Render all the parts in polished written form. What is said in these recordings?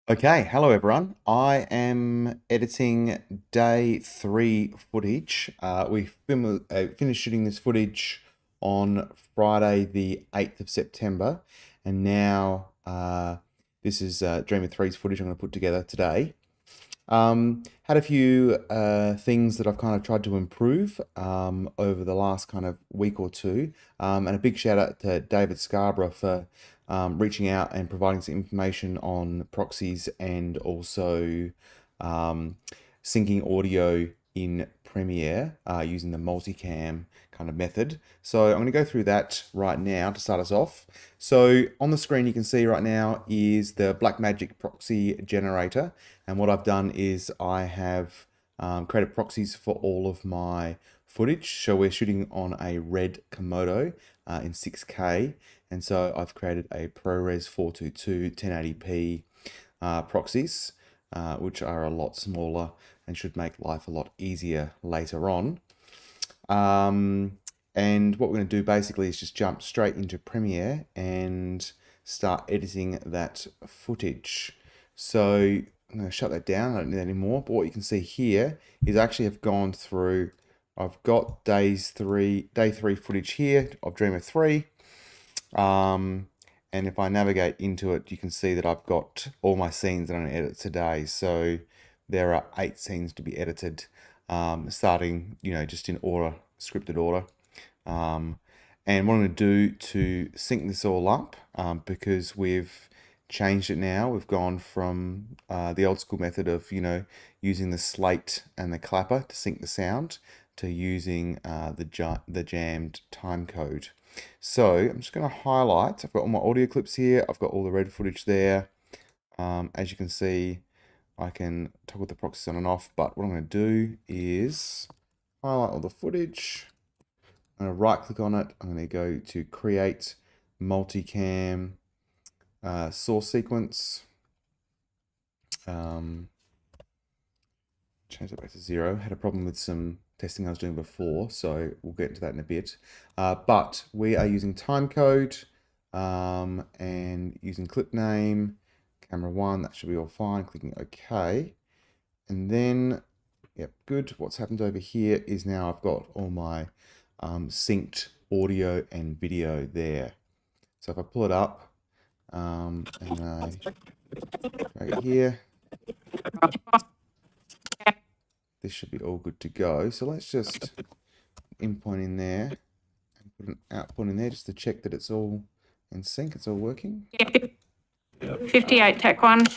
Okay, hello everyone. I am editing day 3 footage. Finished shooting this footage on Friday, the 8th of September, and now this is Dreamer 3's footage I'm going to put together today. Had a few things that I've kind of tried to improve over the last kind of week or two. And a big shout out to David Scarborough for reaching out and providing some information on proxies and also um, syncing audio in Premiere using the multicam kind of method. So I'm going to go through that right now to start us off. So on the screen you can see right now is the Blackmagic proxy generator. And what I've done is I have created proxies for all of my footage. So we're shooting on a red Komodo in 6K. And so I've created a ProRes 422 1080p proxies, which are a lot smaller and should make life a lot easier later on. And what we're going to do basically is just jump straight into Premiere and start editing that footage. So I'm going to shut that down. I don't need that anymore. But what you can see here is I actually have gone through. I've got day three footage here of Dreamer 3. And if I navigate into it, you can see that I've got all my scenes that I'm going to edit today. So there are 8 scenes to be edited, starting, just in order, scripted order. And what I'm going to do to sync this all up, because we've changed it now. We've gone from the old school method of, using the slate and the clapper to sync the sound to using the jammed time code. So I'm just going to highlight. I've got all my audio clips here. I've got all the red footage there. As you can see, I can toggle the proxies on and off, but what I'm going to do is highlight all the footage. I'm going to right click on it. I'm going to go to create multicam source sequence. Change that back to 0. Had a problem with some testing I was doing before, so we'll get into that in a bit. But we are using timecode and using clip name, camera 1, that should be all fine. Clicking OK. And then, yep, good. What's happened over here is now I've got all my synced audio and video there. So if I pull it up and I drag it here, this should be all good to go. So let's just input in there and put an output in there just to check that it's all in sync, it's all working. 58, take 1. Okay,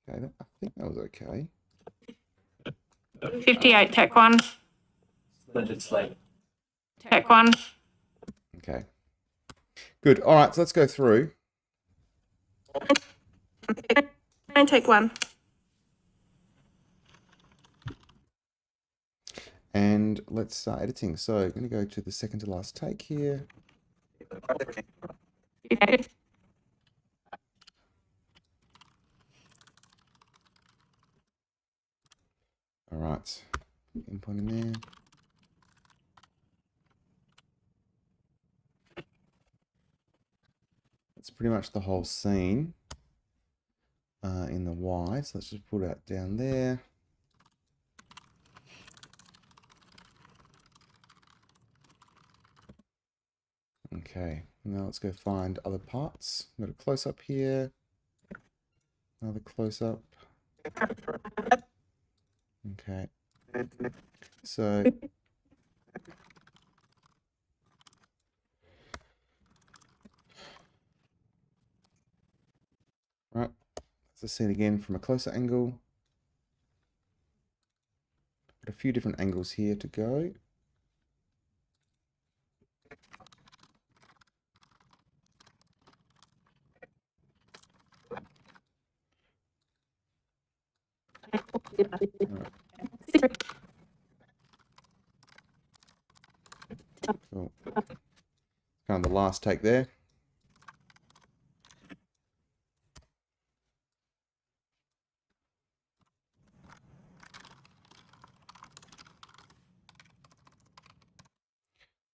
I think that was okay. 58, take 1. Take 1. Okay. Good. All right, so let's go through. And take 1. And let's start editing. So I'm going to go to the second to last take here. All right, input in there. That's pretty much the whole scene in the wide. So let's just put it down there. Okay, now let's go find other parts. Got a close up here. Another close up. Okay. So right, let's see it again from a closer angle. Got a few different angles here to go. Cool. Kind of the last take there.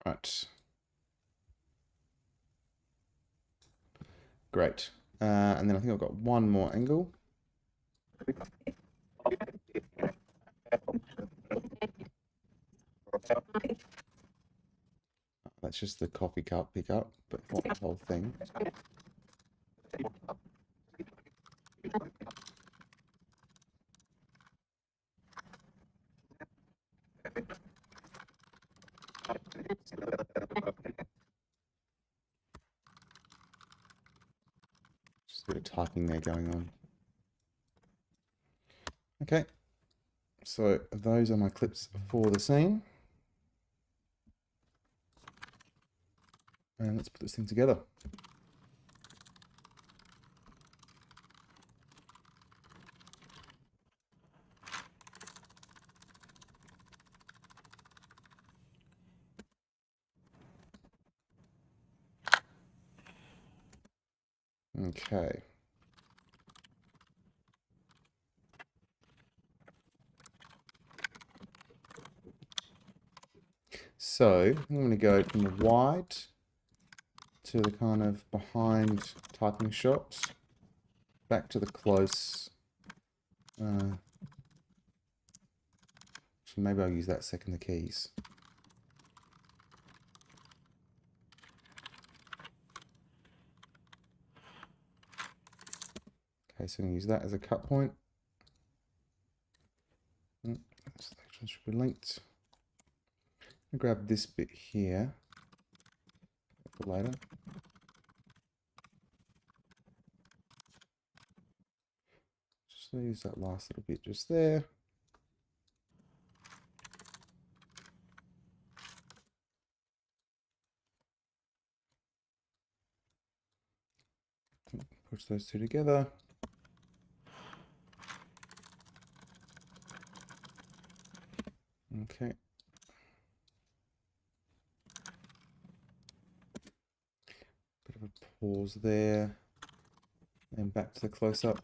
Right. Great. And then I think I've got one more angle. That's just the coffee cup pickup, but not the whole thing. Just a bit of typing there going on. Okay, so those are my clips for the scene. And let's put this thing together. Okay. So I'm going to go from the wide to the kind of behind typing shots, back to the close. Actually, maybe I'll use that second the keys. Okay, so I'm going to use that as a cut point. This should be linked. I'll grab this bit here for later. Just use that last little bit just there. Push those two together. Okay. Bit of a pause there. And back to the close-up.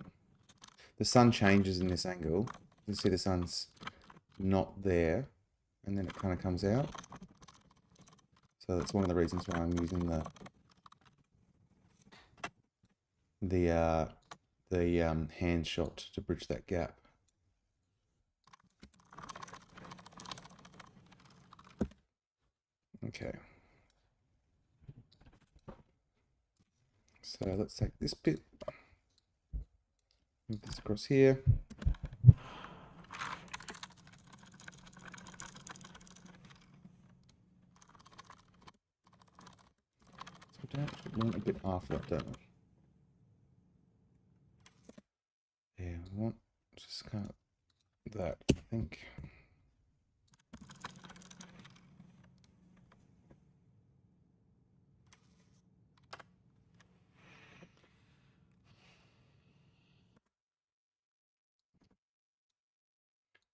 The sun changes in this angle. You can see the sun's not there. And then it kind of comes out. So that's one of the reasons why I'm using the hand shot to bridge that gap. Okay. So let's take this bit, move this across here. So we don't want a bit after that, don't we? Yeah, we want just kind of that, I think.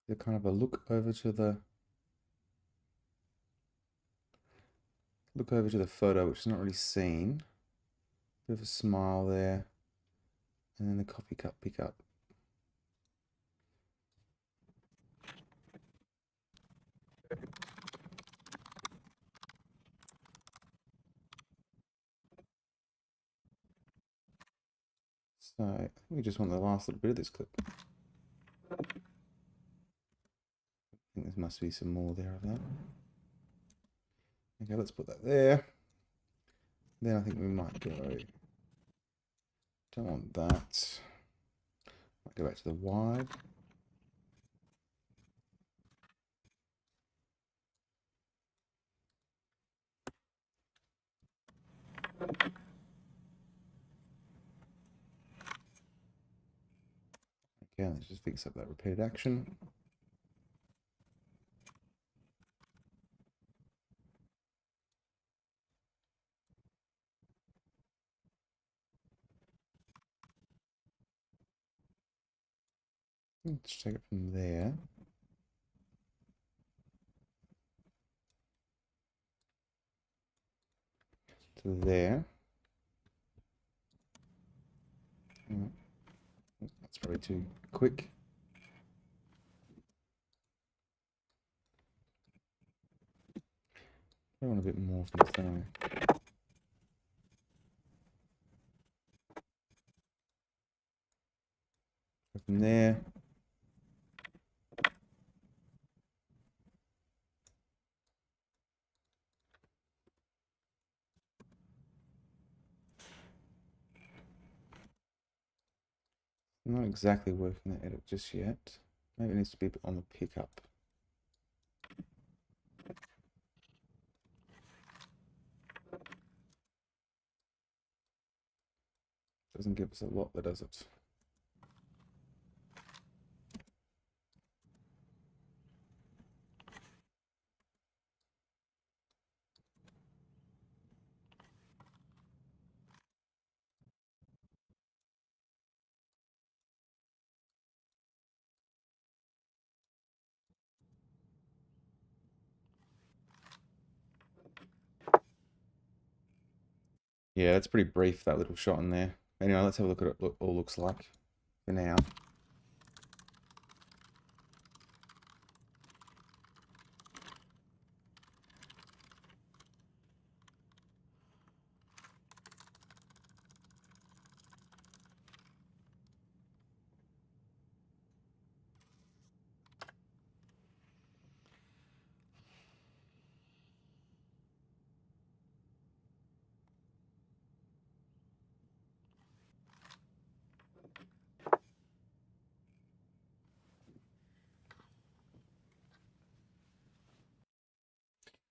They're kind of a look over to the photo, which is not really seen. Bit of a smile there, and then the coffee cup pickup. So I think we just want the last little bit of this clip. I think there must be some more there of that. Okay, let's put that there. Then I think we might go, don't want that. Might go back to the wide. Okay, let's just fix up that repeated action. Let's take it from there to there. That's probably too quick. I want a bit more from this, don't I? Nothing there. Not exactly working the edit just yet. Maybe it needs to be on the pickup. Doesn't give us a lot, does it? Yeah, that's pretty brief, that little shot in there. Anyway, let's have a look at what it all looks like for now.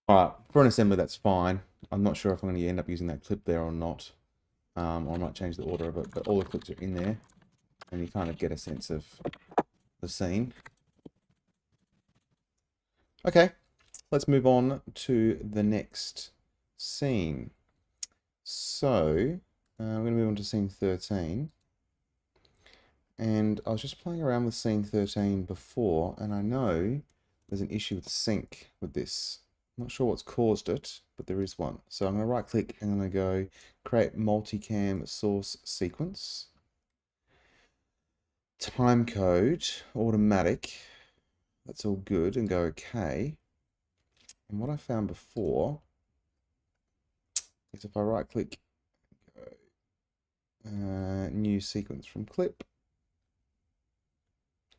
Alright, for an assembly that's fine. I'm not sure if I'm going to end up using that clip there or not. Or I might change the order of it, but all the clips are in there. And you kind of get a sense of the scene. Okay, let's move on to the next scene. So, I'm going to move on to scene 13. And I was just playing around with scene 13 before, and I know there's an issue with sync with this. I'm not sure what's caused it, but there is one. So I'm going to right click and I'm going to go create multicam source sequence. Time code, automatic. That's all good, and go OK. And what I found before is if I right click, new sequence from clip.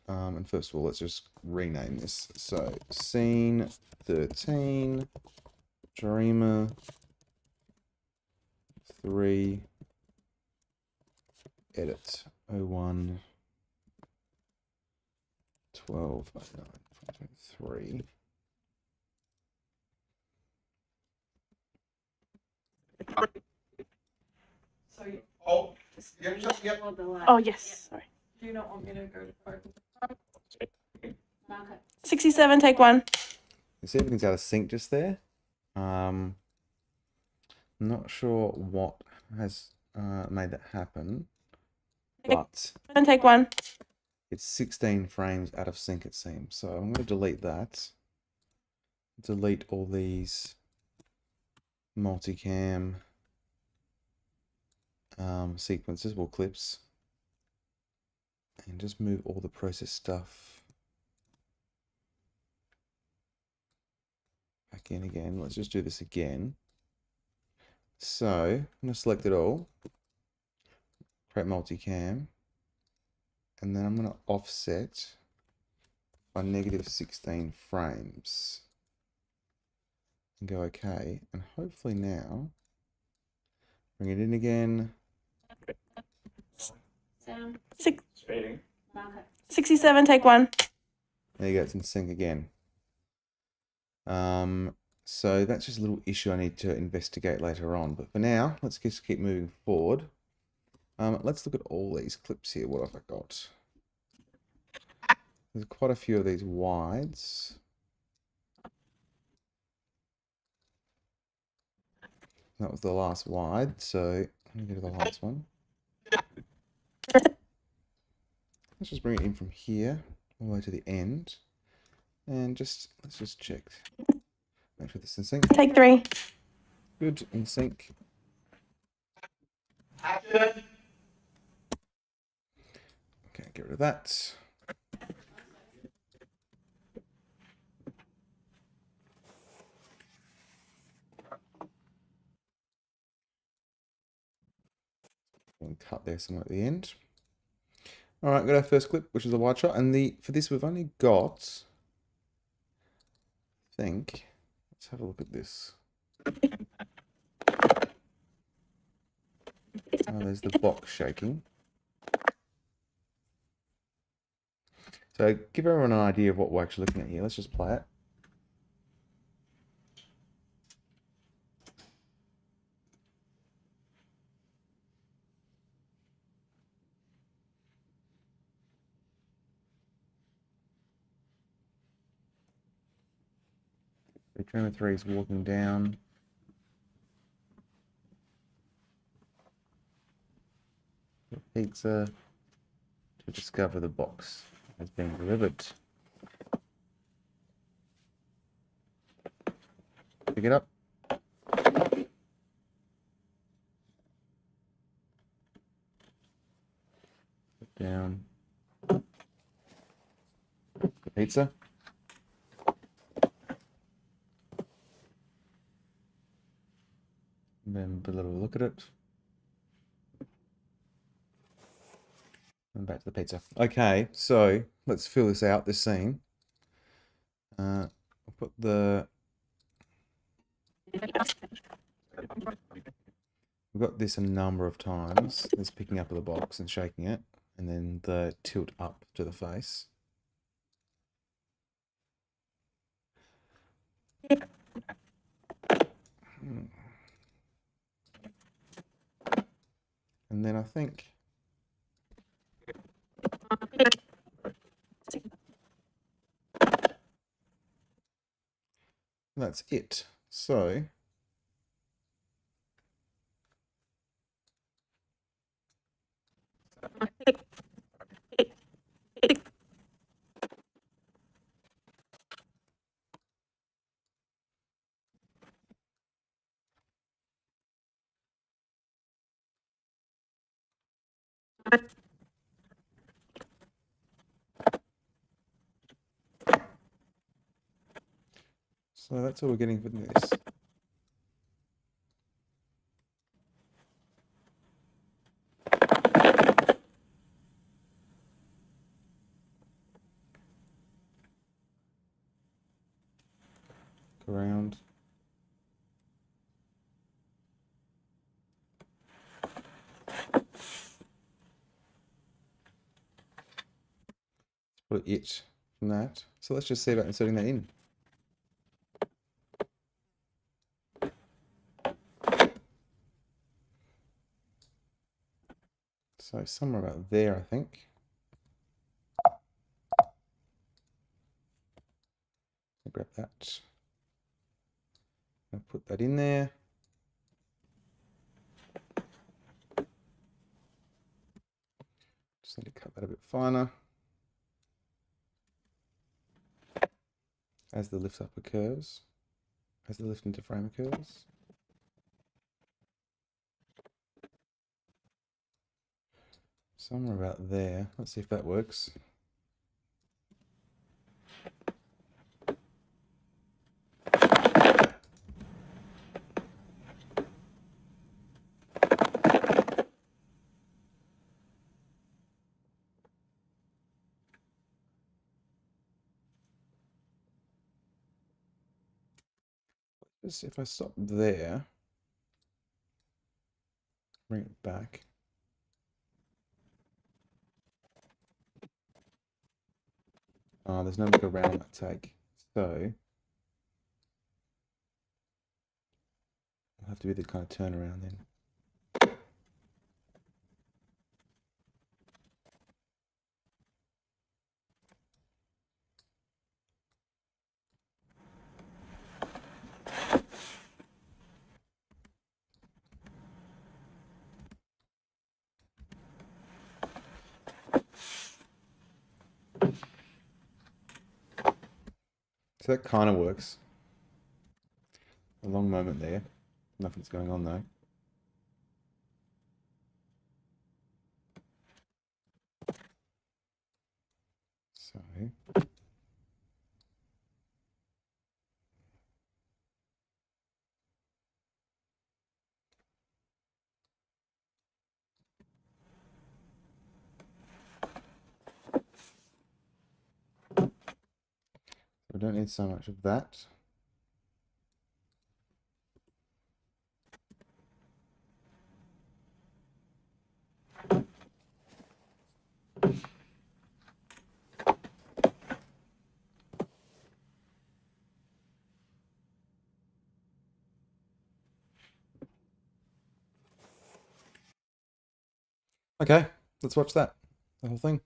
And first of all, let's just rename this. So, scene 13, Dreamer 3, edit 01, 12, 09, 2023. So you, Oh, yep, yep. oh, yes, sorry. Do you not want me to go to park? 67, take one. You see everything's out of sync just there. I'm not sure what has made that happen, but And take one. it's 16 frames out of sync, it seems. So I'm going to delete that. Delete all these multicam sequences or clips, and just move all the process stuff back in again. Let's just do this again. So I'm going to select it all, create multicam, and then I'm going to offset by -16 frames and go OK. And hopefully now bring it in again. Six, 67, take one. There you go, it's in sync again. So that's just a little issue I need to investigate later on. But for now, let's just keep moving forward. Let's look at all these clips here. What have I got? There's quite a few of these wides. That was the last wide, so let me go to the last one. Let's just bring it in from here all the way to the end. And let's just check. Make sure this is in sync. Take three. Good, in sync. Action. Okay, get rid of that. And cut there somewhere at the end. All right, got our first clip, which is a wide shot, and for this we've only got, I think, let's have a look at this. Oh, there's the box shaking. So give everyone an idea of what we're actually looking at here. Let's just play it. The Dreamer 3 is walking down. The pizza to discover the box has been delivered. Pick it up. Put down the pizza. And then put a little look at it. And back to the pizza. Okay, so let's fill this out, this scene. I'll put the... We've got this a number of times. This picking up of the box and shaking it. And then the tilt up to the face. And then I think that's it. So that's all we're getting from this. Go around. Put it from that. So let's just see about inserting that in. So somewhere about there, I think. I'll grab that. I'll put that in there. Just need to cut that a bit finer. As the lift up occurs. As the lift into frame occurs. Somewhere about there. Let's see if that works. Just if I stop there, bring it back. Oh, there's no look around that tag. So I'll have to be the kind of turnaround then. So that kind of works. A long moment there. Nothing's going on though. So don't need so much of that. Okay, let's watch that. The whole thing.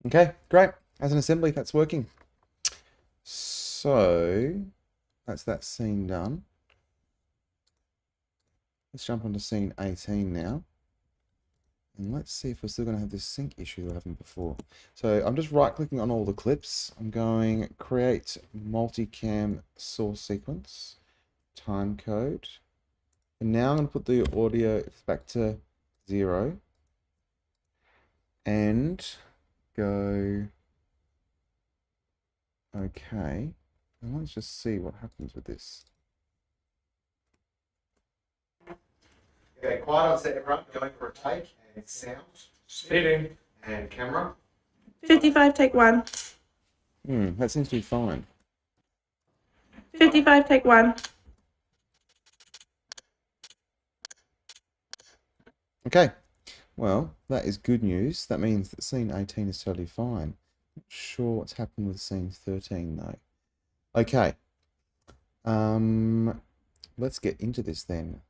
Okay, great. As an assembly, that's working. So that's that scene done. Let's jump onto scene 18 now. And let's see if we're still going to have this sync issue we were having before. So I'm just right clicking on all the clips. I'm going create multicam source sequence, time code. And now I'm going to put the audio back to 0 and go okay. And let's just see what happens with this. Okay, quiet on set, everyone. Going for a take and sound. Speeding. And camera. 55, take 1. That seems to be fine. 55, take 1. Okay, well, that is good news. That means that scene 18 is totally fine. Not sure what's happened with scene 13 though. Okay. Let's get into this then.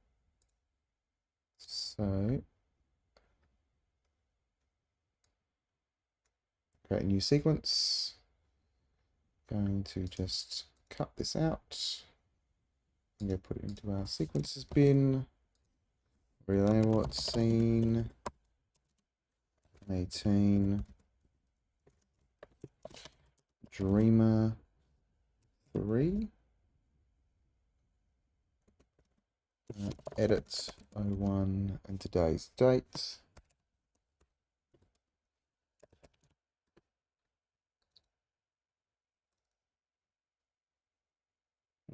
So, create a new sequence. Going to just cut this out. I'm going to put it into our sequences bin. Relabel it scene 18. Dreamer 3. Edit 01 and today's date.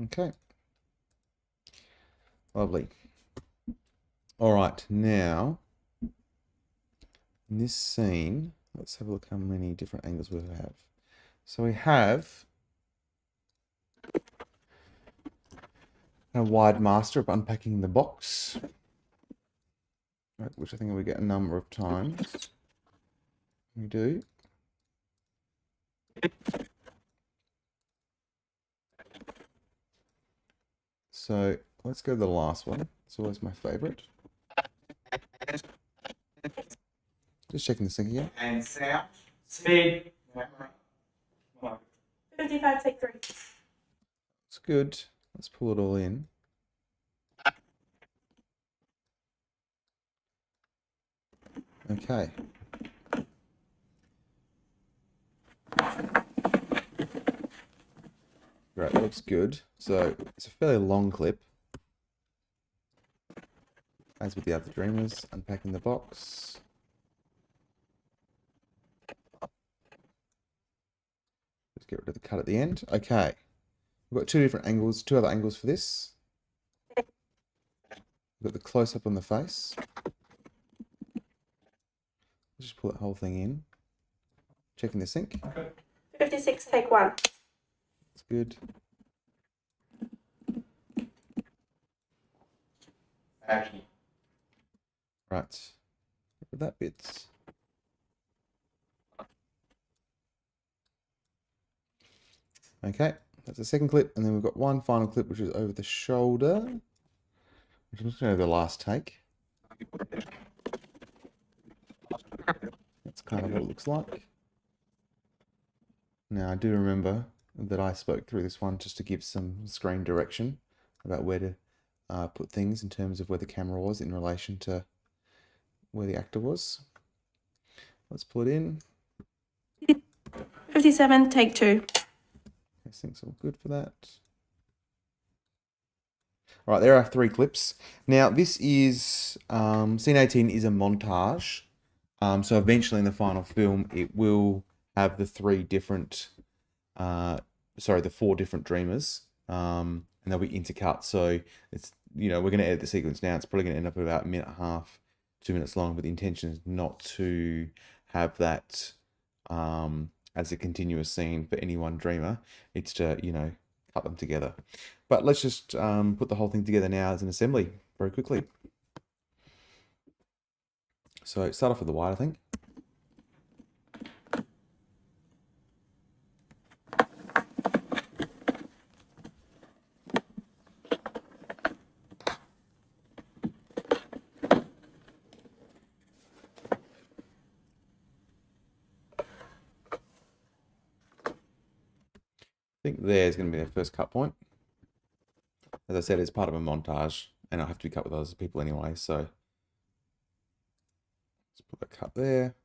Okay. Lovely. All right, now in this scene, let's have a look how many different angles we have. So we have a wide master of unpacking the box, right, which I think we get a number of times. We do. So let's go to the last one. It's always my favorite. Just checking the sync again. And sound. Speed. 55, take 3. It's good. Let's pull it all in. Okay. Great, looks good. So it's a fairly long clip. As with the other Dreamers, unpacking the box. Let's get rid of the cut at the end. Okay. We've got two different angles, two other angles for this. We've got the close-up on the face. Just pull that whole thing in. Checking the sync. 56, take 1. It's good. Action. Right. Get rid of that bit. Okay, that's the second clip, and then we've got one final clip which is over the shoulder, which I'm just going to do the last take. That's kind of what it looks like. Now, I do remember that I spoke through this one just to give some screen direction about where to put things in terms of where the camera was in relation to where the actor was. Let's pull it in. 57, take 2. I think it's all good for that. All right, there are 3 clips. Now, this is, scene 18 is a montage. So eventually in the final film, it will have the 4 different dreamers, and they'll be intercut. So it's, we're going to edit the sequence now. It's probably going to end up at about a minute and a half, 2 minutes long, but the intention is not to have that as a continuous scene for any one dreamer. It's to, cut them together. But let's just put the whole thing together now as an assembly very quickly. So start off with the white, I think. I think there's going to be the first cut point. As I said, it's part of a montage, and I'll have to be cut with other people anyway, so let's put a cut there.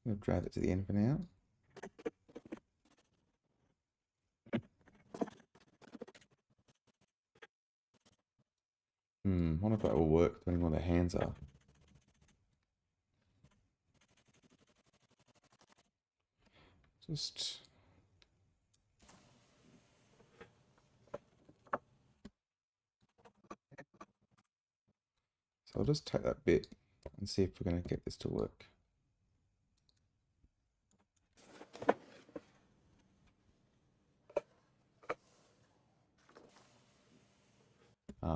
I'm going to drag it to the end for now. Wonder if that will work depending on where their hands are. Just... So I'll just take that bit and see if we're going to get this to work.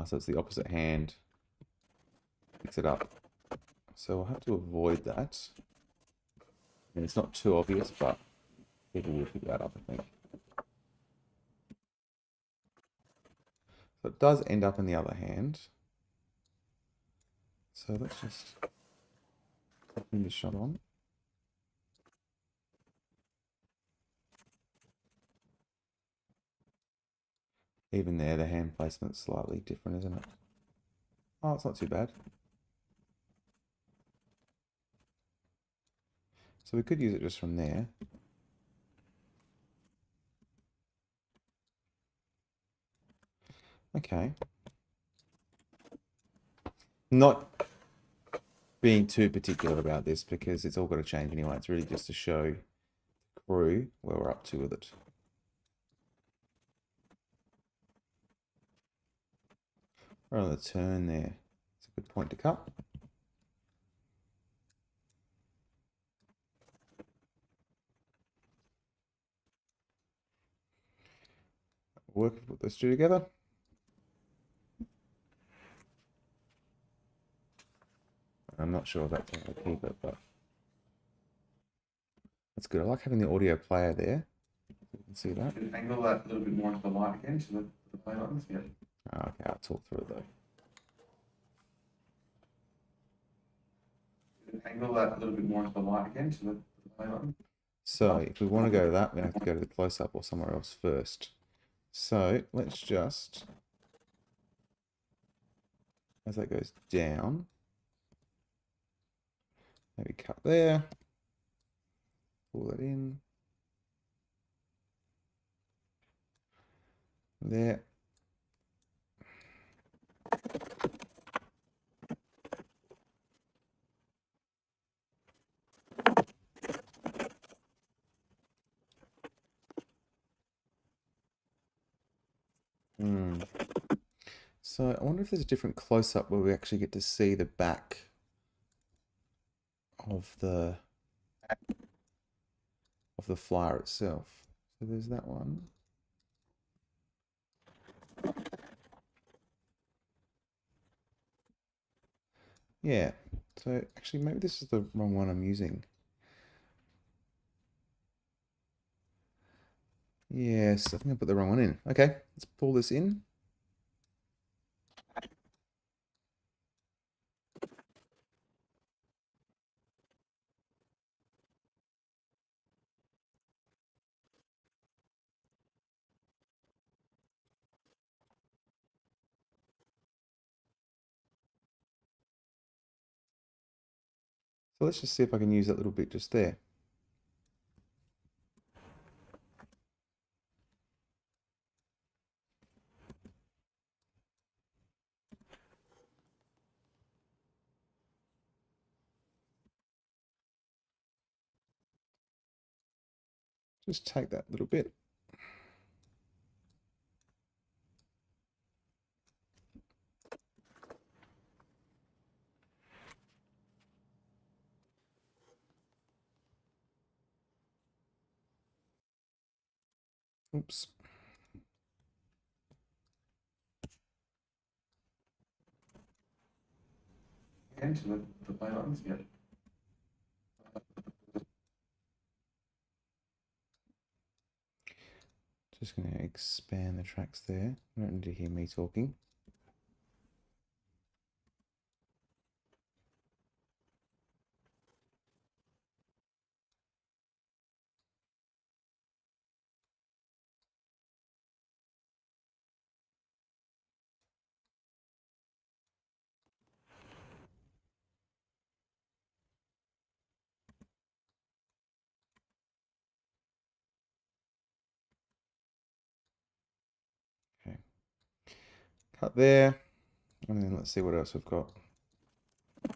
So it's the opposite hand. Mix it up. So we'll have to avoid that. And it's not too obvious, but people will pick that up, I think. So it does end up in the other hand. So let's just put the shot on. Even there, the hand placement's slightly different, isn't it? Oh, it's not too bad. So we could use it just from there. Okay. Not being too particular about this because it's all got to change anyway. It's really just to show the crew where we're up to with it. Right on the turn there. It's a good point to cut. Work to put those two together. I'm not sure if that's how to keep it, but that's good. I like having the audio player there. You can see that. Angle that a little bit more to the light again, so the play buttons. Yeah. Okay, I'll talk through it though. Angle that a little bit more to the light again, so the play button. So if we want to go to that, we have to go to the close-up or somewhere else first. So let's just, as that goes down, maybe cut there, pull that in, there. So I wonder if there's a different close-up where we actually get to see the back of the flyer itself. So there's that one. Yeah. So actually maybe this is the wrong one I'm using. Yes, I think I put the wrong one in. Okay, let's pull this in. So let's just see if I can use that little bit just there. Just take that little bit. Oops. Again to the play buttons, yep. Just going to expand the tracks there. You don't need to hear me talking. Okay. Cut there. And then let's see what else we've got. I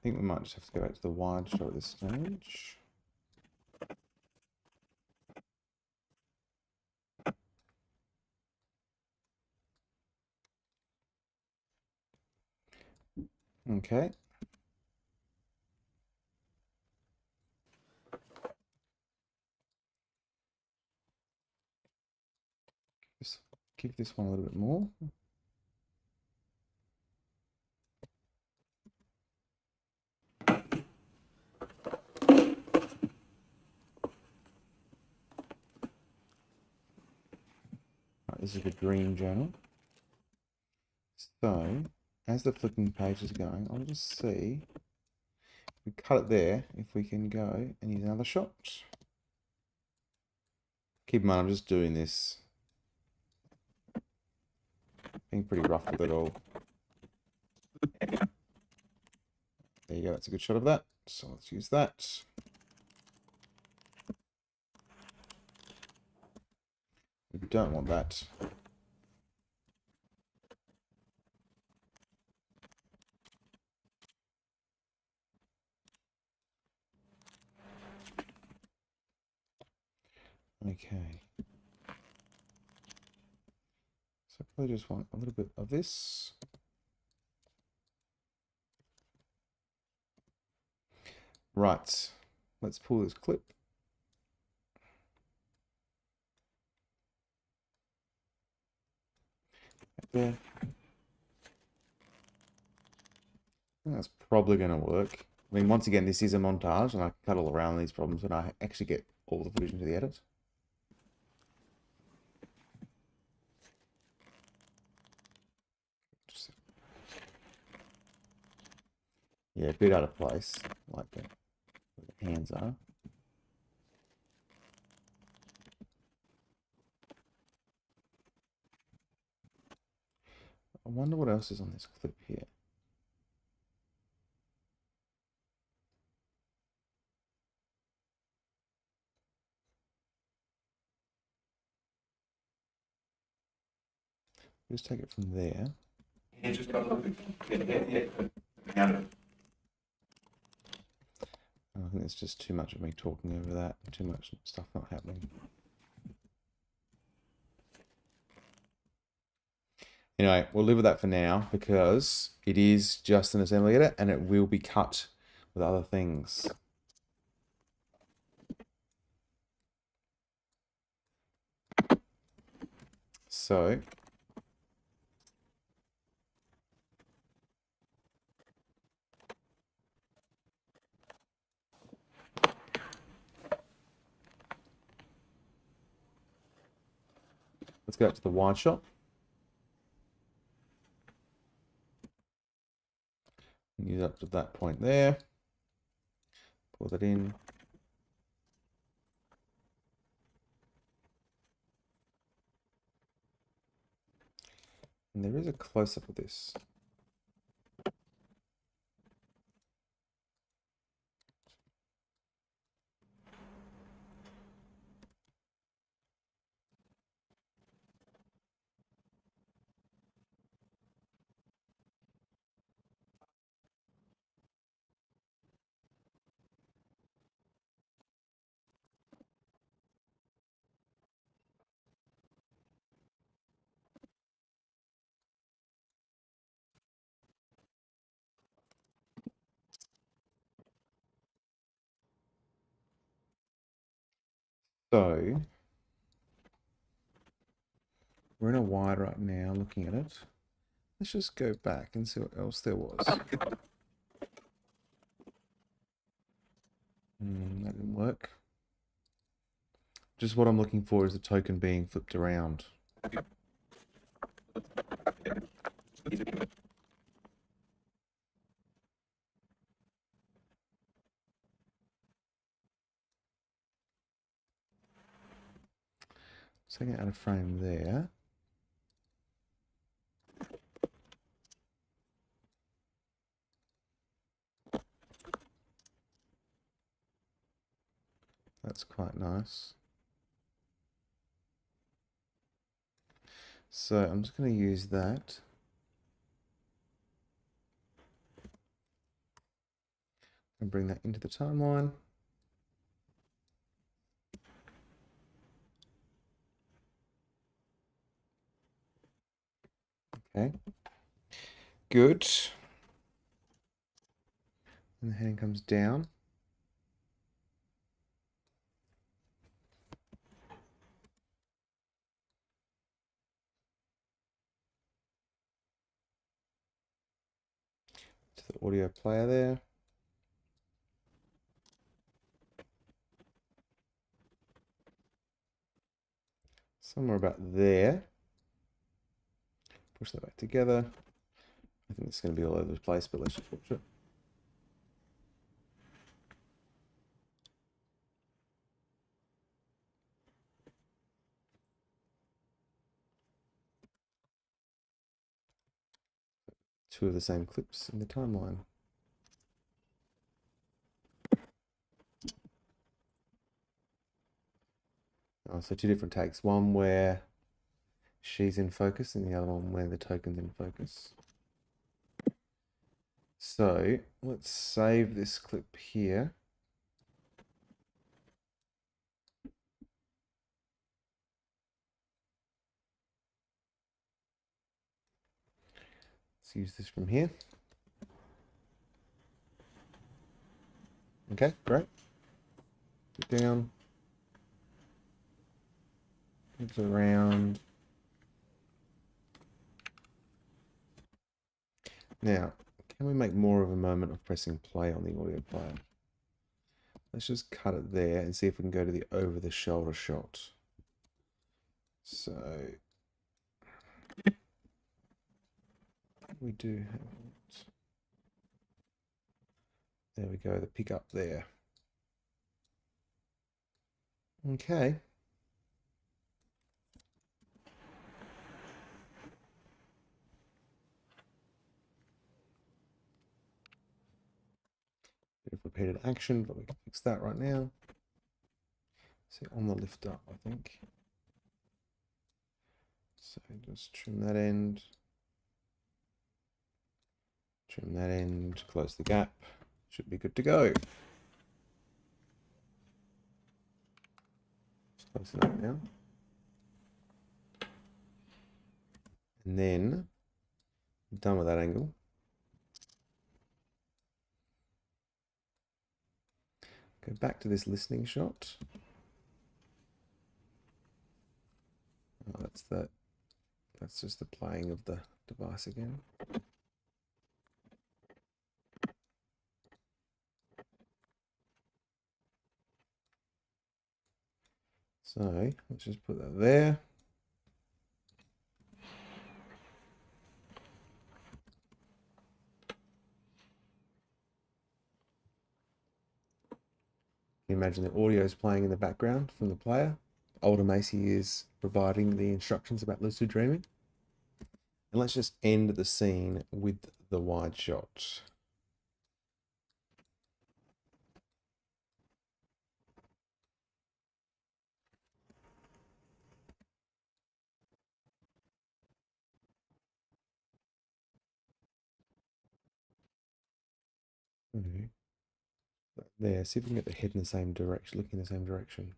think we might just have to go back to the wide shot at this stage. Okay. Just give this one a little bit more. Right, this is the green journal. So, as the flipping page is going, I'll just see, we cut it there, if we can go and use another shot. Keep in mind, I'm just doing this, being pretty rough with it all. There you go, that's a good shot of that. So let's use that. We don't want that. Okay. So I probably just want a little bit of this. Right. Let's pull this clip. Right there. I think that's probably going to work. I mean, once again, this is a montage, and I can cut all around these problems when I actually get all the footage into the edit. Just, yeah, a bit out of place, like that, where the hands are. I wonder what else is on this clip here. Just take it from there. Yeah, just got a little bit. Yeah. Now, I think it's just too much of me talking over that. Too much stuff not happening. Anyway, we'll live with that for now because it is just an assembly edit and it will be cut with other things. So let's go to the wide shot. Use up to that point there. Pull that in. And there is a close-up of this. So we're in a wide right now looking at it. Let's just go back and see what else there was. That didn't work. Just what I'm looking for is the token being flipped around. So get out of frame there. That's quite nice. So I'm just going to use that. And bring that into the timeline. Okay. Good. And the heading comes down. To the audio player there. Somewhere about there. Push that back together. I think it's going to be all over the place, but let's just watch it. Two of the same clips in the timeline. Oh, so two different takes. One where she's in focus and the other one where the token's in focus. So let's save this clip here. Let's use this from here. Okay, great. Put down. It's around. Now, can we make more of a moment of pressing play on the audio player? Let's just cut it there and see if we can go to the over-the-shoulder shot. So we do have it. There we go, the pickup there. Okay. Bit of repeated action, but we can fix that right now. So on the lift up, I think. So just trim that end. Trim that end, close the gap. Should be good to go. Close it up now. And then, done with that angle. Go back to this listening shot. Oh, that's just the playing of the device again. So let's just put that there. You can imagine the audio is playing in the background from the player. Older Macy is providing the instructions about lucid dreaming. And let's just end the scene with the wide shot. Okay. There, see if we can get the head in the same direction, looking in the same direction.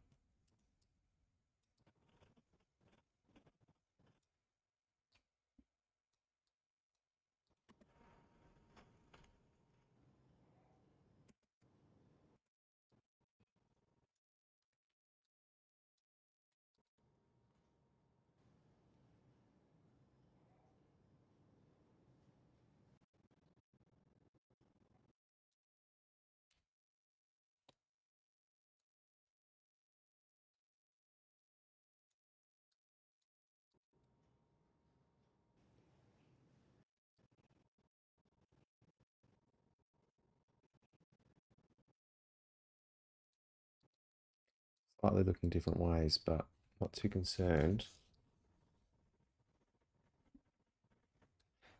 Slightly looking different ways, but not too concerned.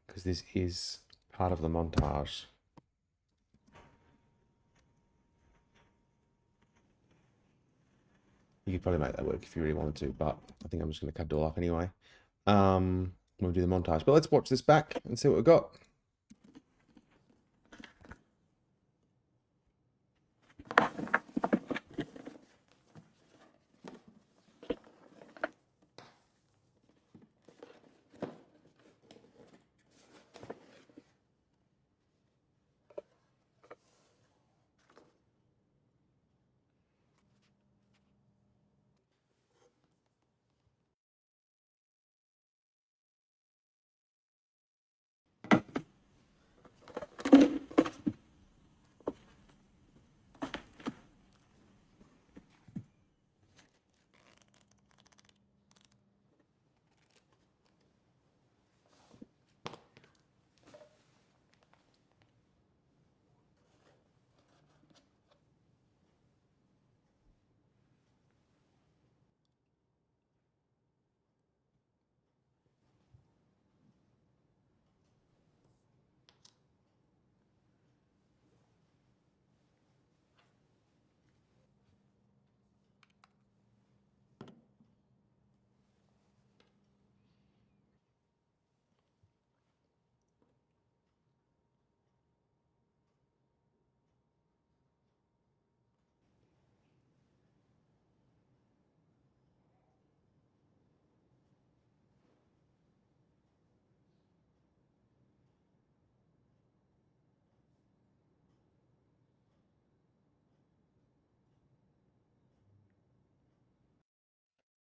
Because this is part of the montage. You could probably make that work if you really wanted to, but I think I'm just going to cut it all off anyway. We'll do the montage. But let's watch this back and see what we've got.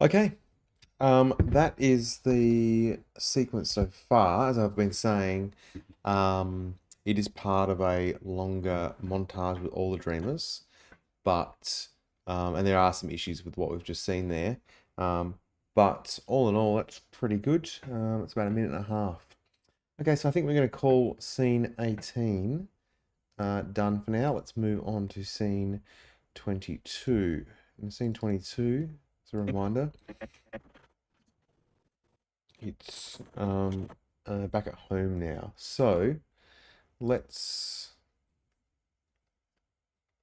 Okay, that is the sequence so far. As I've been saying, it is part of a longer montage with all the dreamers, but and there are some issues with what we've just seen there. But all in all, that's pretty good. It's about a minute and a half. Okay, so I think we're going to call scene 18 done for now. Let's move on to scene 22. In scene 22, as a reminder, it's back at home now. So let's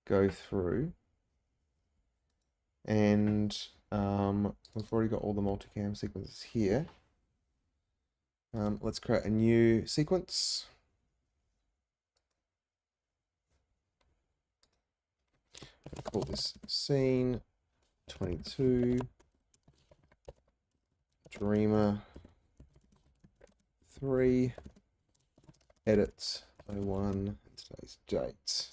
go through and we've already got all the multicam sequences here. Let's create a new sequence. I'll call this scene 22 Dreamer 3 edit 01 today's date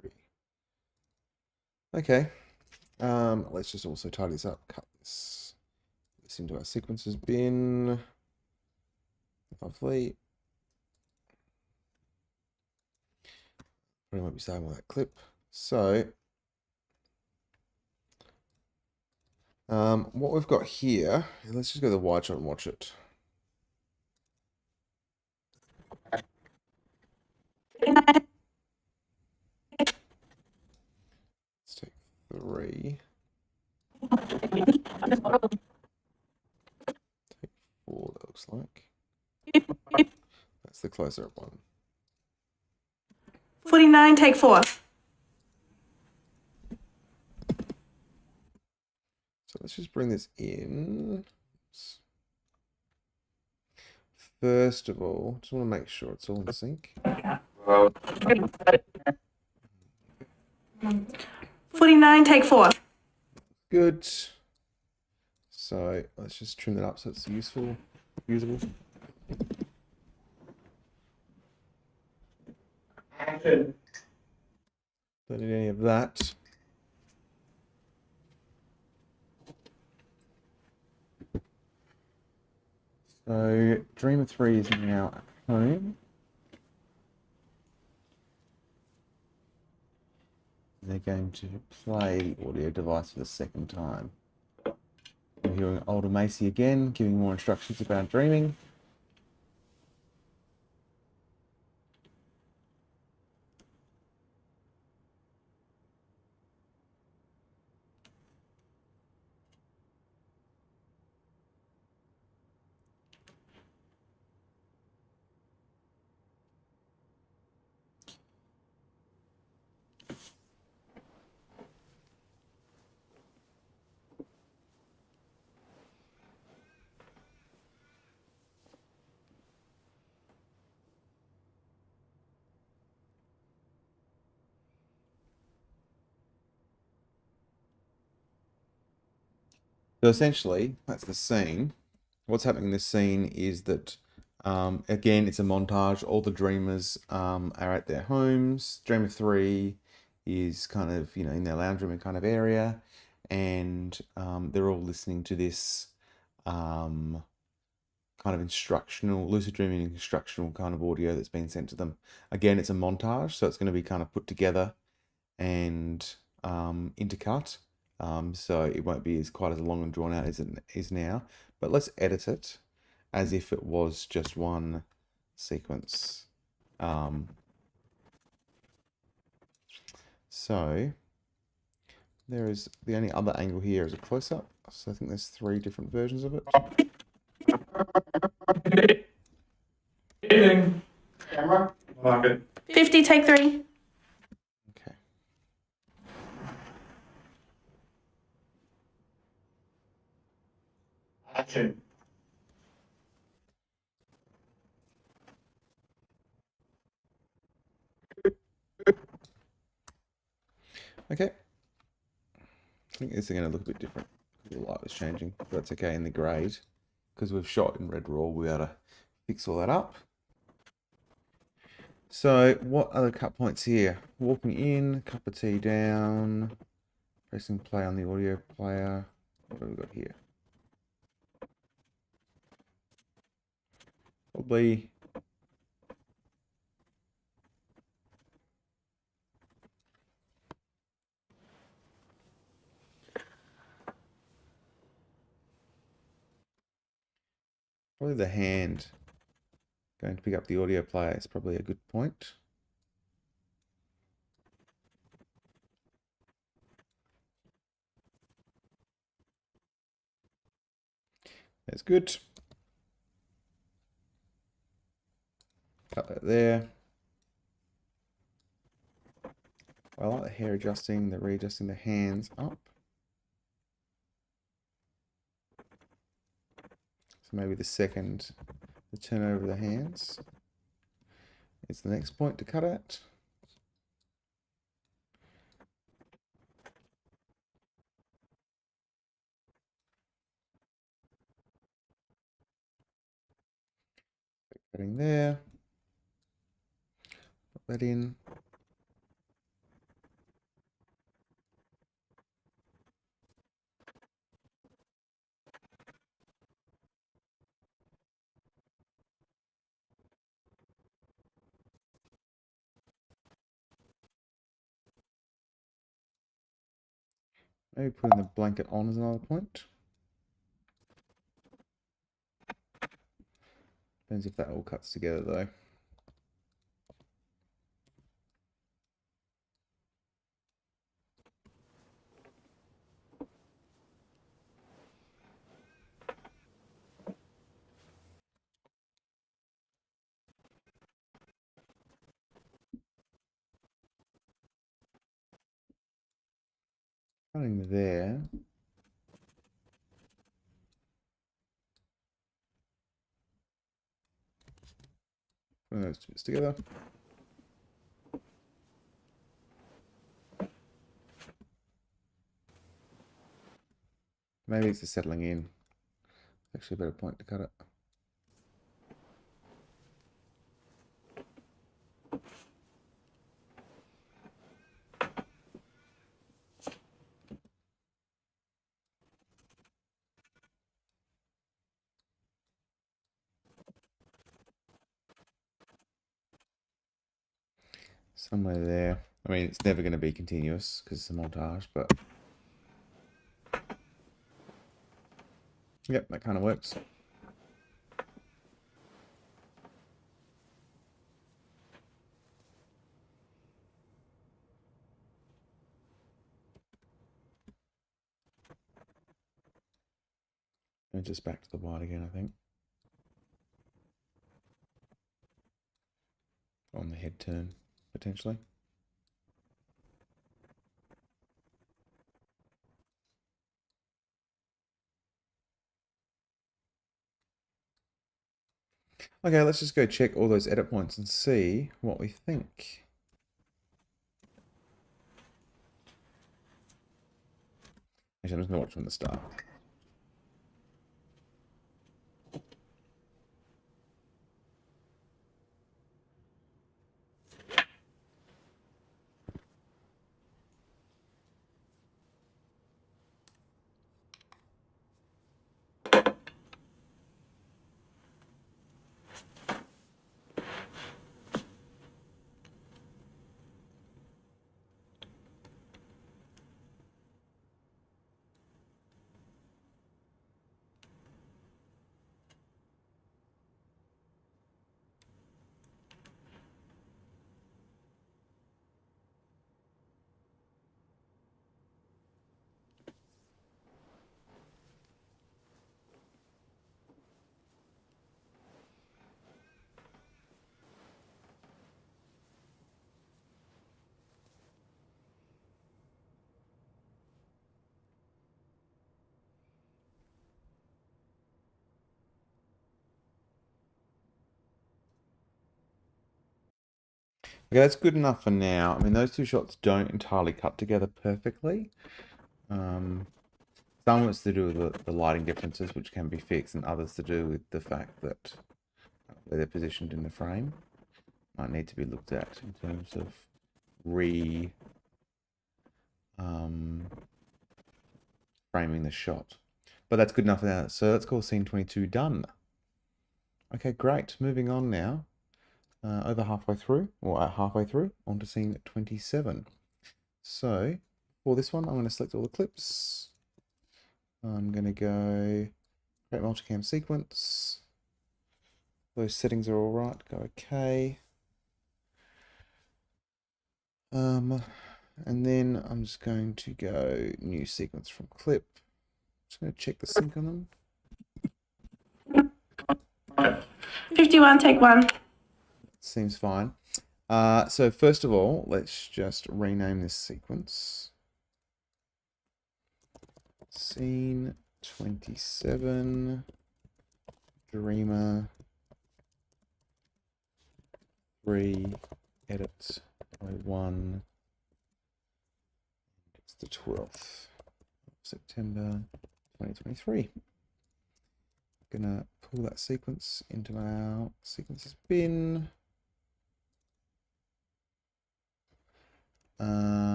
3. Okay, let's just also tidy this up, cut this into our sequences bin. Lovely. Probably won't be starting with that clip. So what we've got here, let's just go to the wide shot and watch it. 3. Take 4, that looks like. That's the closer up one. 49, take 4. So let's just bring this in. First of all, just want to make sure it's all in sync. 49, take 4. Good. So let's just trim that up so it's usable. Action. Don't need any of that. So Dreamer 3 is now at home. They're going to play the audio device for the second time. We're hearing older Macy again, giving more instructions about dreaming. So essentially, that's the scene. What's happening in this scene is that, again, it's a montage. All the dreamers are at their homes. Dreamer 3 is kind of, in their lounge room kind of area. And they're all listening to this kind of instructional, lucid dreaming instructional kind of audio that's been sent to them. Again, it's a montage, so it's going to be kind of put together and intercut. So it won't be as quite as long and drawn out as it is now. But let's edit it as if it was just one sequence. So there is the only other angle here is a close-up. So I think there's 3 different versions of it. Camera. Mark it. 50, take 3. Okay. Action. Okay. I think this is going to look a bit different. The light was changing, but that's okay in the grade. Because we've shot in Red Raw, we ought to fix all that up. So what are the cut points here? Walking in, cup of tea down, pressing play on the audio player. What have we got here? Probably the hand going to pick up the audio player is probably a good point. That's good. Cut that there. I like the hair adjusting, the readjusting the hands up. So maybe the turn over the hands is the next point to cut at. Cutting there. Put that in. Maybe putting the blanket on is another point. Depends if that all cuts together though. Cutting there. Putting those two bits together. Maybe it's the settling in. Actually a better point to cut it. Somewhere there. I mean, it's never going to be continuous because it's a montage, but yep, that kind of works. And just back to the white again, I think. On the head turn, potentially. Okay, let's just go check all those edit points and see what we think. Actually, I'm just going to watch from the start. Okay, that's good enough for now. I mean, those two shots don't entirely cut together perfectly. Some of it's to do with the lighting differences, which can be fixed, and others to do with the fact that where they're positioned in the frame might need to be looked at in terms of framing the shot. But that's good enough for now. So let's call scene 22 done. Okay, great. Moving on now. Over halfway through, or halfway through, onto scene 27. So, for this one, I'm going to select all the clips. I'm going to go create multicam sequence. Those settings are all right. Go OK. And then I'm just going to go new sequence from clip. Just going to check the sync on them. 51, take 1. Seems fine. So first of all, let's just rename this sequence. Scene 27, Dreamer 3, edit 1. It's the 12th of September 2023. Gonna pull that sequence into our sequences bin.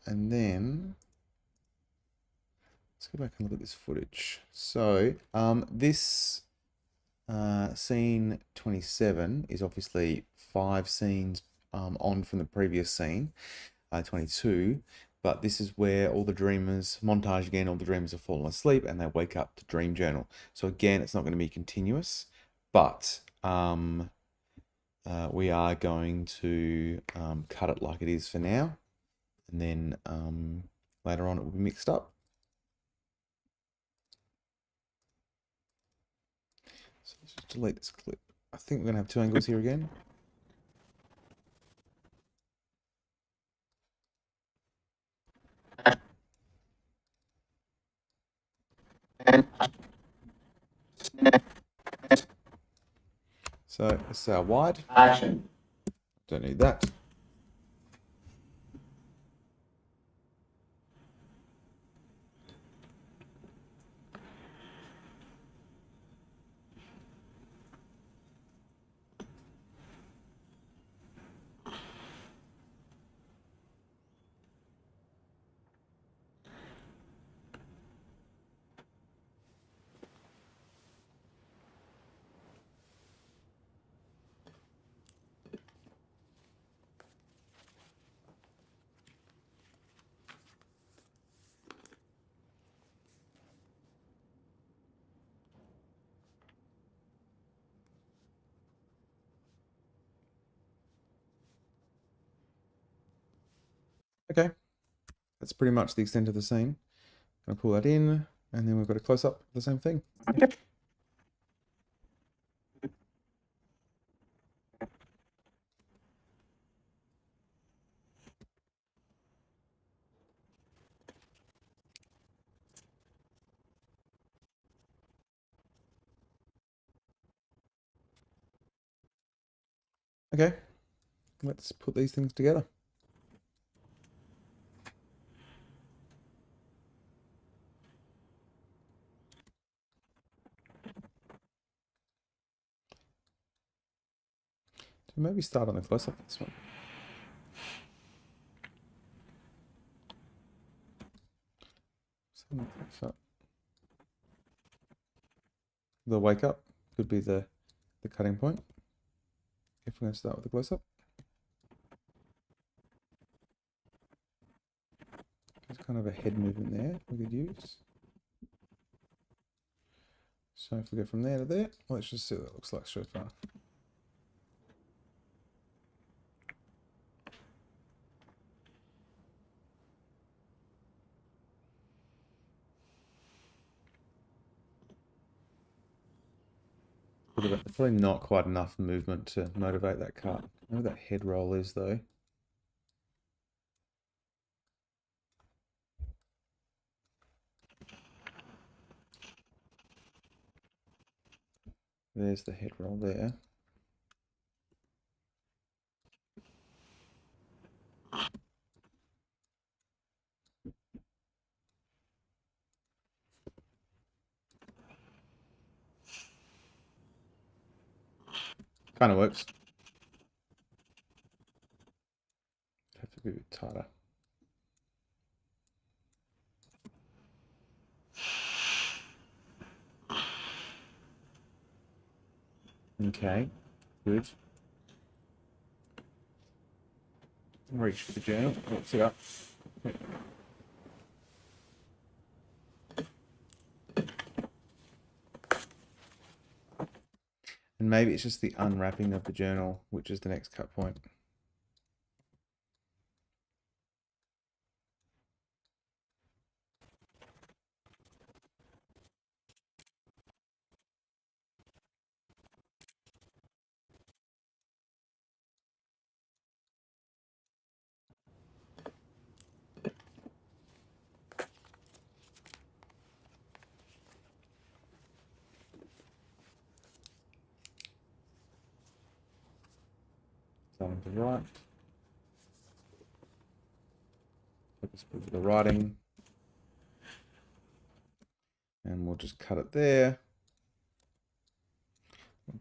And then let's go back and look at this footage. So this scene 27 is obviously 5 scenes on from the previous scene, 22. But this is where all the dreamers, montage again, all the dreamers have fallen asleep and they wake up to dream journal. So again, it's not going to be continuous, but we are going to cut it like it is for now. And then later on it will be mixed up. So let's just delete this clip. I think we're going to have 2 angles here again. So this is our wide. Action. Don't need that. Okay, that's pretty much the extent of the scene. Gonna pull that in, and then we've got a close up of the same thing. Okay, let's put these things together. So maybe start on the close up of this one. So the wake up could be the cutting point. If we're going to start with the close up. There's kind of a head movement there we could use. So if we go from there to there, let's just see what that looks like so far. Probably not quite enough movement to motivate that cut. I know what that head roll is though. There's the head roll there. Kind of works. Have to be a bit tighter. Okay, good. Reach for the journal. Let's see up. And maybe it's just the unwrapping of the journal, which is the next cut point. On the right. Focus with the writing. And we'll just cut it there.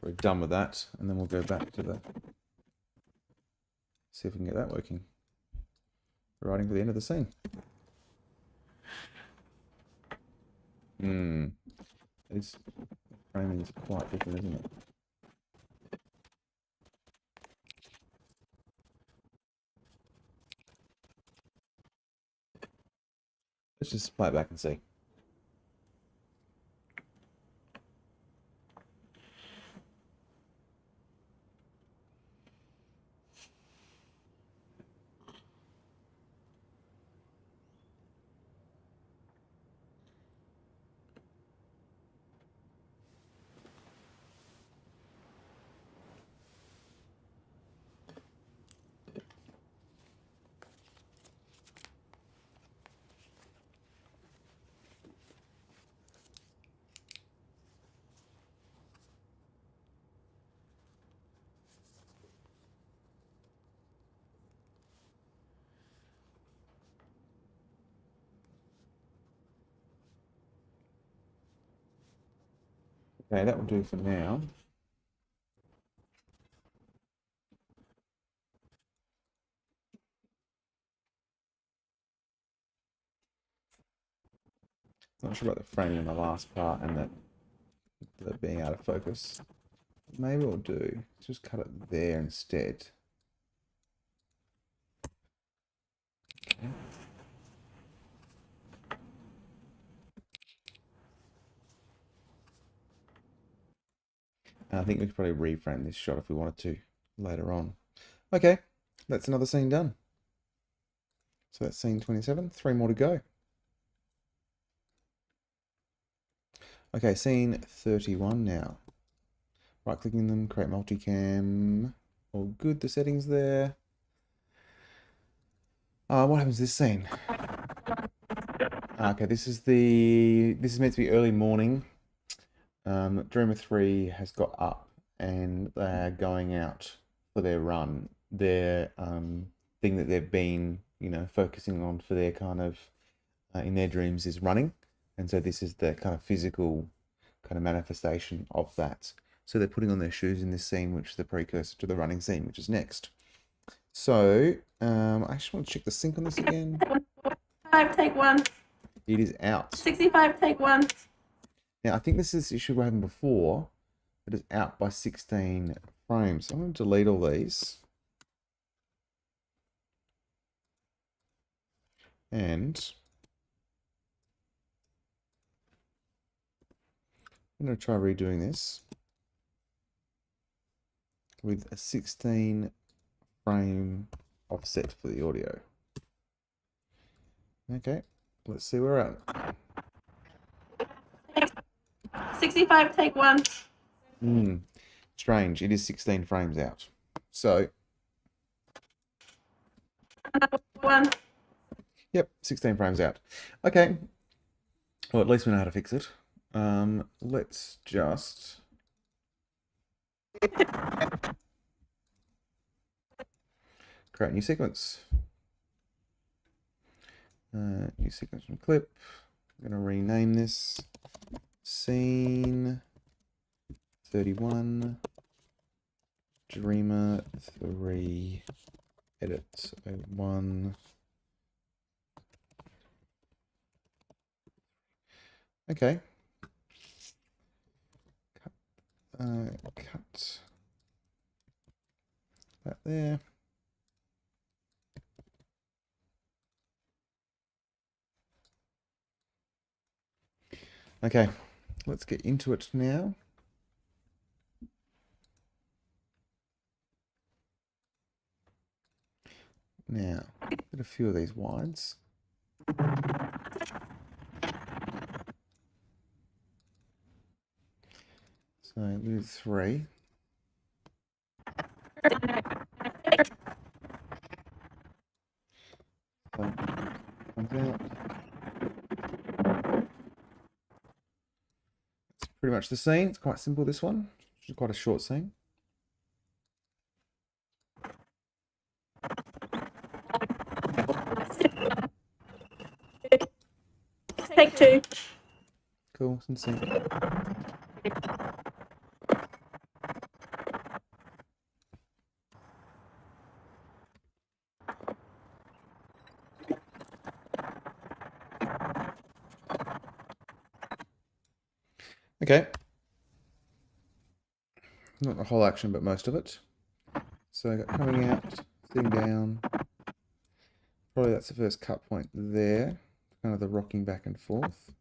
We're done with that, and then we'll go back to the, see if we can get that working. Writing for the end of the scene. This framing is quite different, isn't it? Let's just play it back and see. Okay, that will do for now. Not sure about the framing in the last part and that being out of focus. Maybe what we'll do is just cut it there instead. Okay. And I think we could probably reframe this shot if we wanted to later on. Okay, that's another scene done. So that's scene 27, 3 more to go. Okay, scene 31 now. Right clicking them, create multicam. All good, the settings there. What happens to this scene? Okay, this is meant to be early morning. Dreamer 3 has got up and they're going out for their run. Their thing that they've been, focusing on for their kind of in their dreams is running. And so this is the kind of physical kind of manifestation of that. So they're putting on their shoes in this scene, which is the precursor to the running scene, which is next. So I just want to check the sync on this again. 5, take 1. It is out. 65, take 1. Now I think this is the issue we were having before. It is out by 16 frames. I'm going to delete all these. And I'm going to try redoing this with a 16 frame offset for the audio. Okay, let's see where we're at. 65, take 1. Strange, it is 16 frames out. So, 1. yep, 16 frames out. Okay, well, at least we know how to fix it. Let's just... create a new sequence. New sequence from clip. I'm going to rename this scene 31 Dreamer 3 edit 01. Okay. Cut that there. Okay, let's get into it now. Now, get a few of these wides. So do 3. So, comes out. It's pretty much the scene. It's quite simple, this one. It's quite a short scene. Take 2. Cool, it's in sync. Okay. Not the whole action, but most of it. So I got coming out, sitting down. Probably that's the first cut point there. Kind of the rocking back and forth.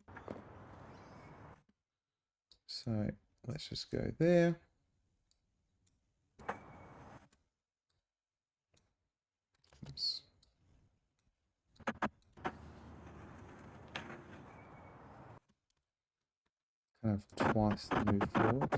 So let's just go there. Oops. Kind of twice the move forward.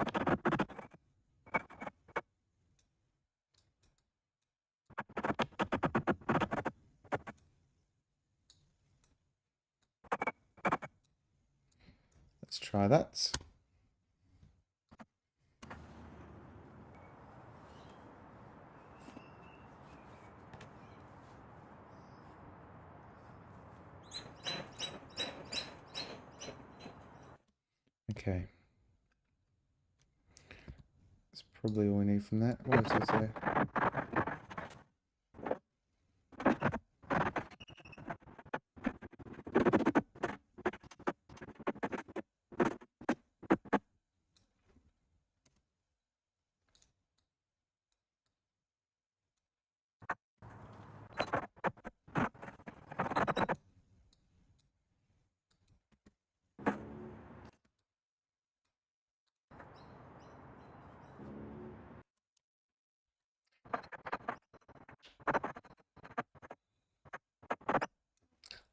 Let's try that. Okay. probably all we need from that. What does it say?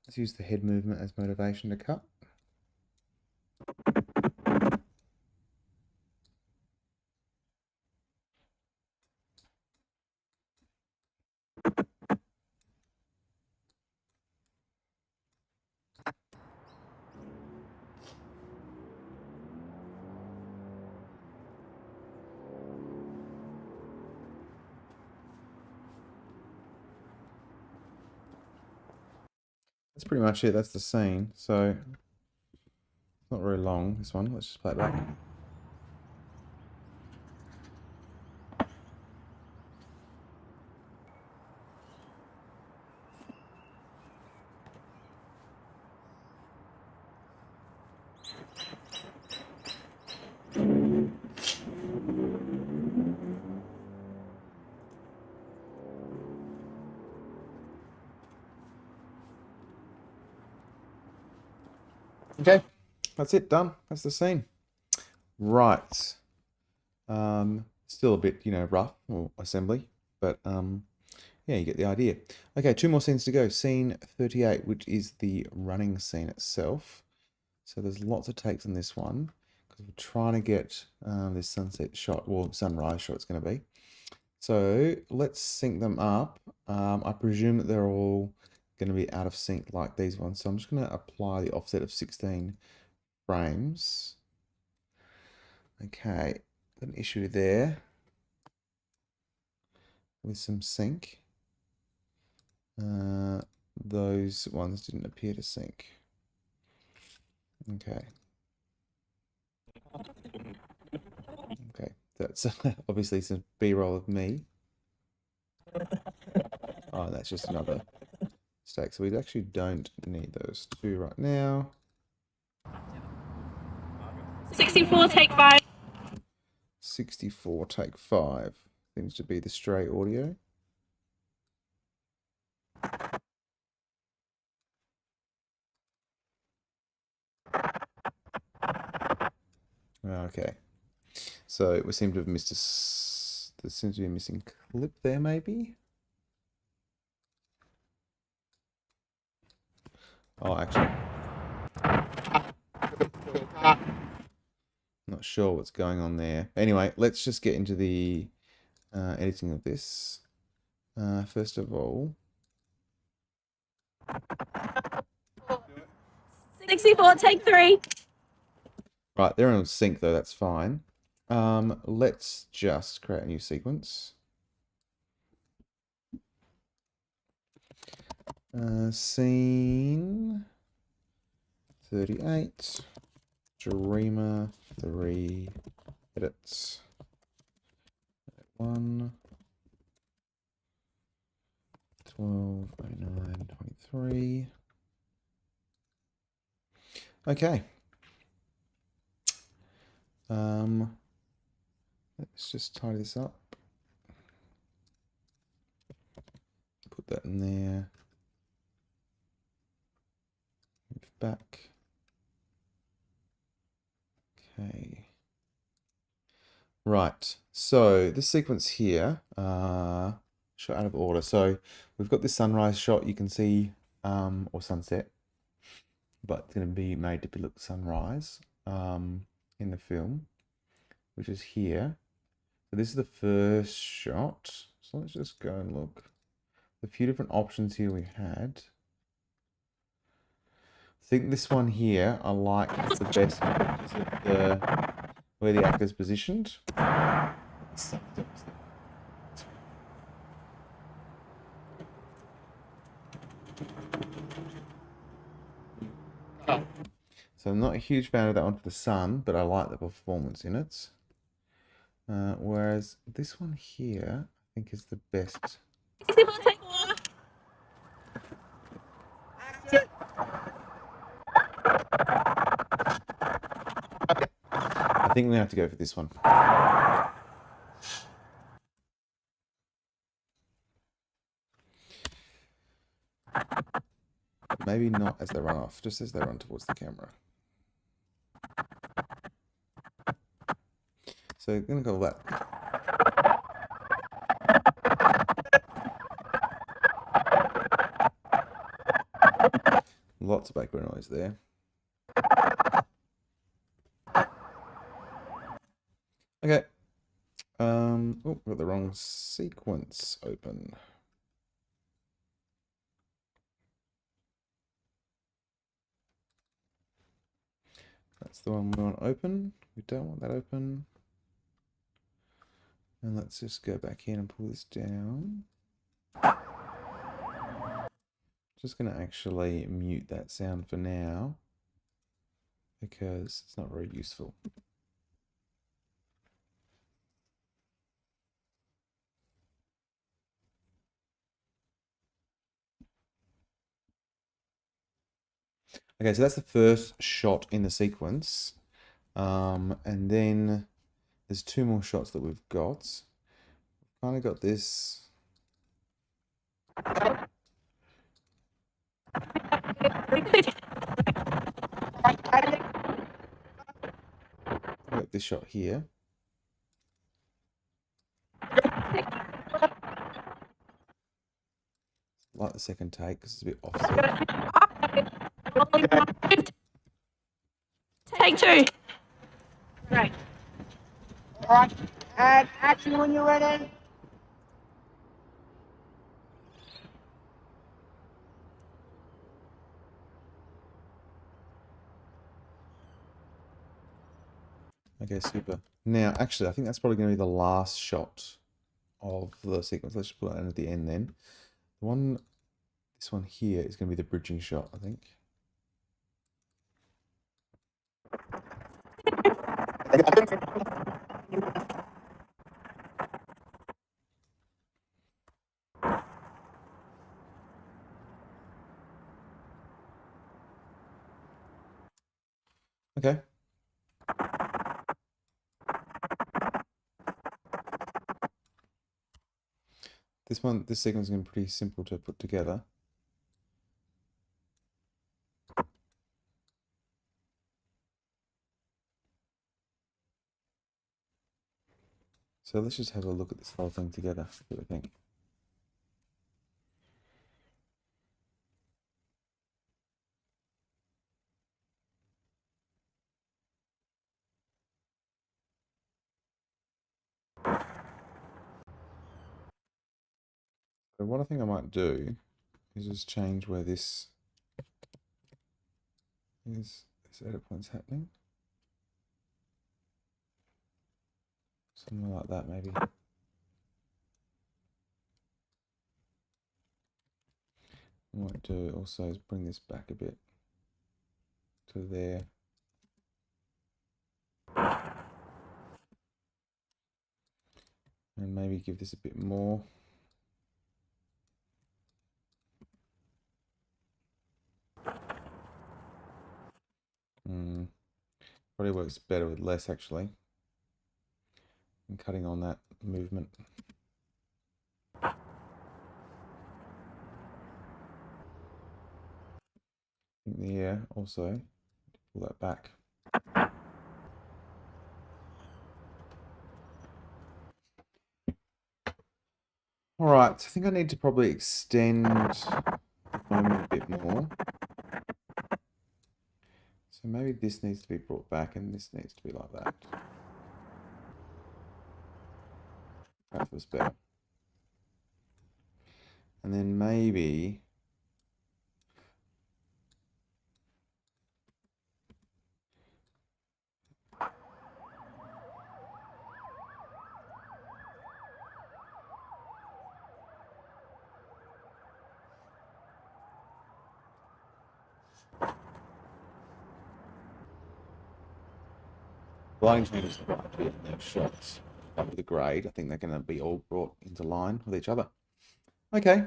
Let's use the head movement as motivation to cut. That's pretty much it. That's the scene. So, it's not very long, this one. Let's just play it back. Okay, that's it, done. That's the scene. Right. Still a bit, rough or assembly, but yeah, you get the idea. Okay, 2 more scenes to go. Scene 38, which is the running scene itself. So there's lots of takes on this one because we're trying to get this sunset shot, or sunrise shot it's going to be. So let's sync them up. I presume that they're all going to be out of sync like these ones. So I'm just going to apply the offset of 16 frames. Okay, an issue there with some sync. Those ones didn't appear to sync. Okay. Okay, that's obviously some B-roll of me. Oh, that's just another stack. So we actually don't need those 2 right now. 64, take 5. 64, take 5. Seems to be the stray audio. Okay. So we seem to have missed there seems to be a missing clip there, maybe? Oh, actually. Not sure what's going on there. Anyway, let's just get into the editing of this. First of all, 64, take 3. right, they're in sync though, that's fine. Let's just create a new sequence. Scene 38, Dreamer 3, edits. 1, 12, 09, 23. Okay. Let's just tidy this up. Put that in there. Move back. Okay. Right. So this sequence here, shot out of order. So we've got this sunrise shot you can see, or sunset, but it's going to be made to look sunrise in the film, which is here. So this is the first shot. So let's just go and look. A few different options here we had. I think this one here I like the best because of the where the actor's positioned. So I'm not a huge fan of that one for the sun, but I like the performance in it. Whereas this one here, I think is the best. 64, take 4. I think we have to go for this one. Maybe not as they run off, just as they run towards the camera. So I'm going to go that. Lots of background noise there. Okay. Oh, got the wrong sequence open. That's the one we want open. We don't want that open. And let's just go back in and pull this down. Just going to actually mute that sound for now because it's not very useful. Okay, so that's the first shot in the sequence. And then there's 2 more shots that we've got. Kind of got this. Got this shot here. Like the second take because it's a bit offset. Take 2. Right. All right, and action when you're ready. Okay, super. Now, actually, I think that's probably going to be the last shot of the sequence. Let's just put that in at the end then. This one here is going to be the bridging shot, I think. Okay. This sequence is going to be pretty simple to put together. So let's just have a look at this whole thing together. What do we think? So what I think I might do is just change where this edit point's happening. Something like that, maybe. What I might do also is bring this back a bit to there. And maybe give this a bit more. Probably works better with less, actually. I'm cutting on that movement. Yeah, also pull that back. All right, I think I need to probably extend the moment a bit more. So maybe this needs to be brought back and this needs to be like that. That feels better. And then maybe lighting changes the right bit in those shots. with the grade. I think they're going to be all brought into line with each other. Okay,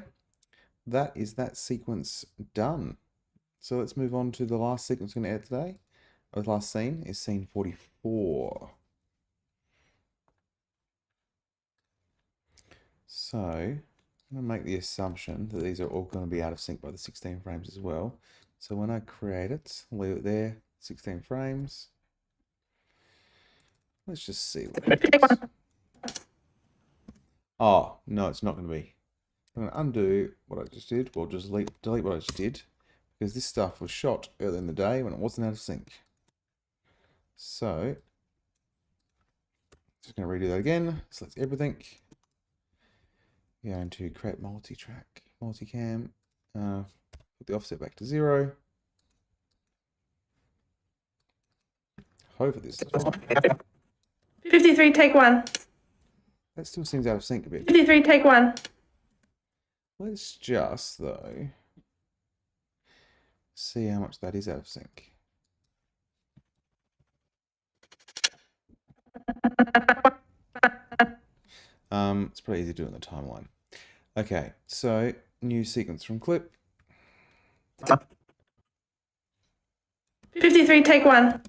that is that sequence done. So let's move on to the last sequence we're going to edit today. The last scene is scene 44. So I'm going to make the assumption that these are all going to be out of sync by the 16 frames as well. So when I create it, I'll leave it there, 16 frames. Let's just see what happens. Oh, no, it's not going to be. I'm going to undo what I just did, or just delete what I just did, because this stuff was shot earlier in the day when it wasn't out of sync. So, just going to redo that again. Select everything. Going to create multi-track, multicam. Put the offset back to 0. Hopefully this is fine. 53, take 1. That still seems out of sync a bit. 53, take 1. Let's just, though, see how much that is out of sync. It's pretty easy to do it in the timeline. Okay, so new sequence from clip. 53, take 1.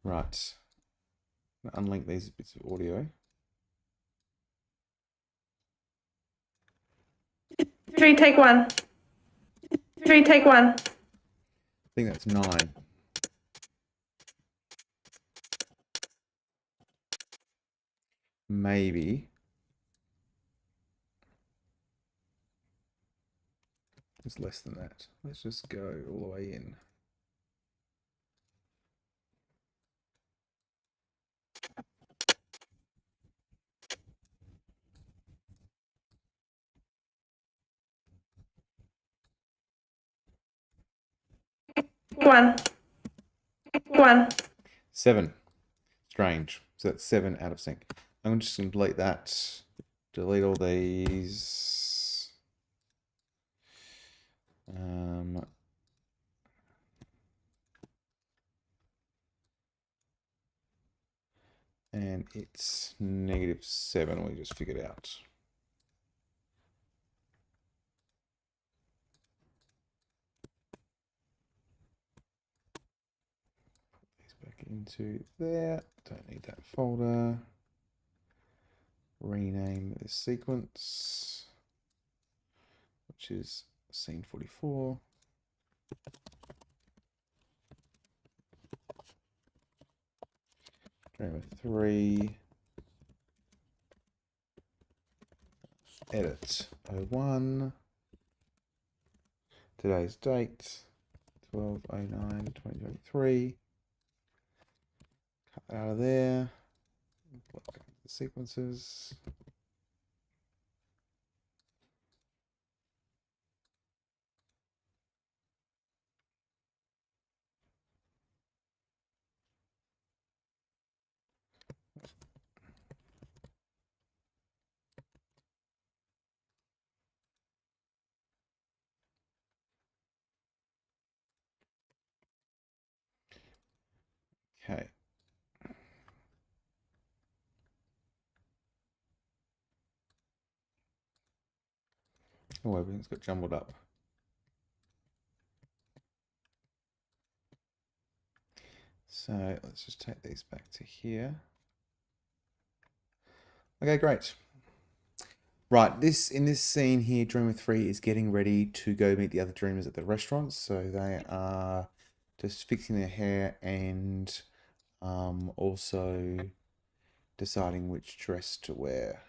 Right. Unlink these bits of audio. 3, take 1. 3, take 1. I think that's 9. Maybe. It's less than that. Let's just go all the way in. One. 7. Strange. So that's 7 out of sync. I'm just going to delete that. Delete all these. And it's -7, we just figured out. Put these back into there. Don't need that folder. Rename this sequence, which is scene 44. Drama 3. Edit 01. Today's date 12/09/2023. Cut that out of there. Look at the sequences. Okay. Oh, everything's got jumbled up. So let's just take these back to here. Okay, great. Right, in this scene here, Dreamer 3 is getting ready to go meet the other dreamers at the restaurant. So they are just fixing their hair and also deciding which dress to wear.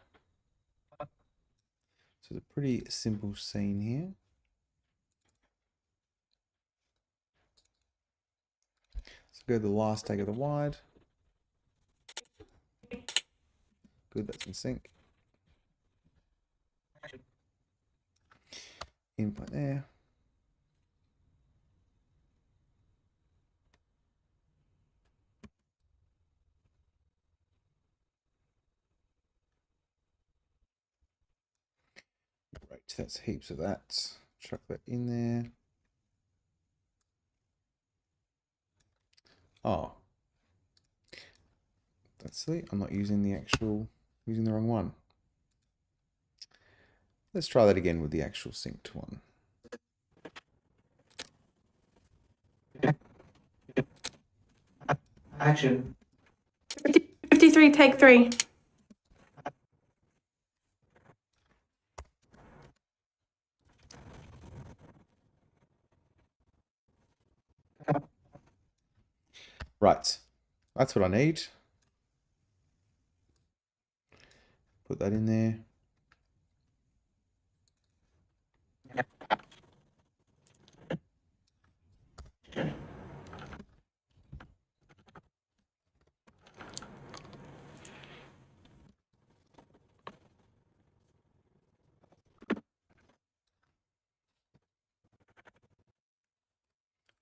So it's a pretty simple scene here. So go to the last take of the wide. Good, that's in sync. Input there. Right, that's heaps of that. Chuck that in there. Oh. That's silly. I'm not using the wrong one. Let's try that again with the actual synced one. Action. 53, take 3. Right. That's what I need. Put that in there.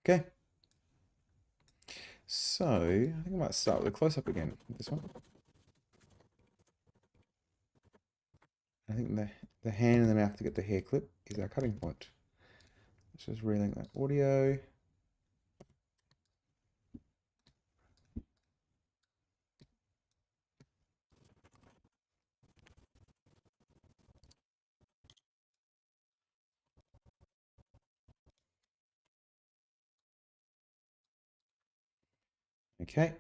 Okay. So, I think I might start with a close-up again with this one. I think the hand in the mouth to get the hair clip is our cutting point. Let's just relink that audio. Okay.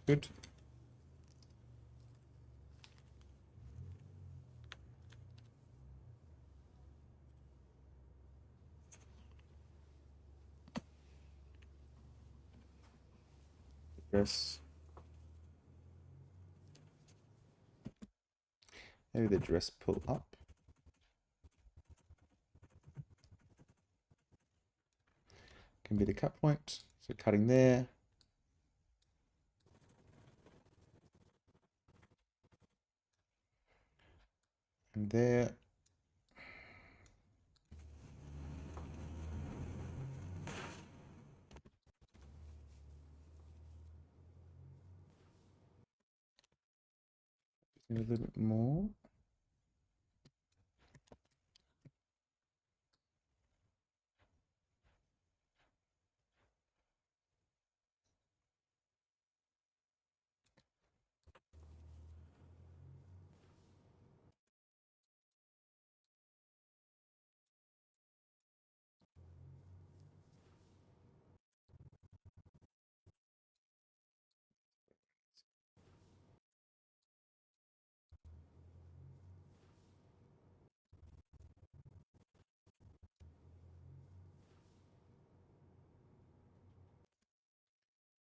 Good. Dress. Maybe the dress pull up. Can be the cut point. So cutting there. And there. Just need a little bit more.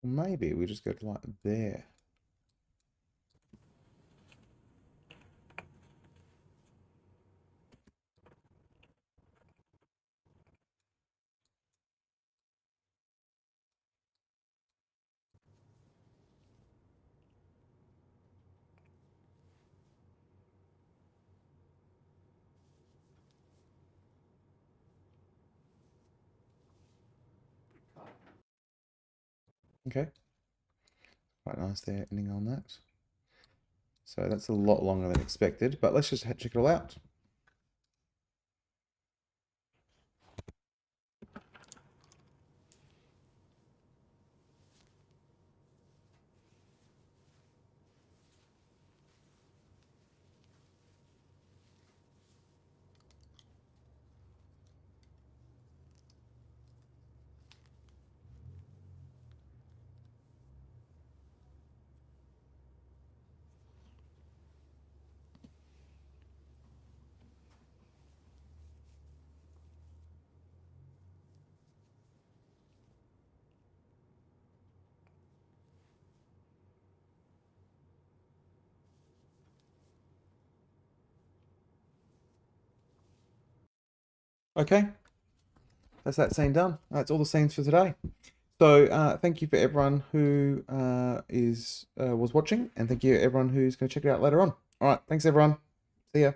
Maybe we just go to like there. Okay. Quite nice there, ending on that. So that's a lot longer than expected, but let's just check it all out. Okay, that's that scene done. That's all the scenes for today. So thank you for everyone who was watching, and thank you everyone who's going to check it out later on. All right, thanks everyone. See ya.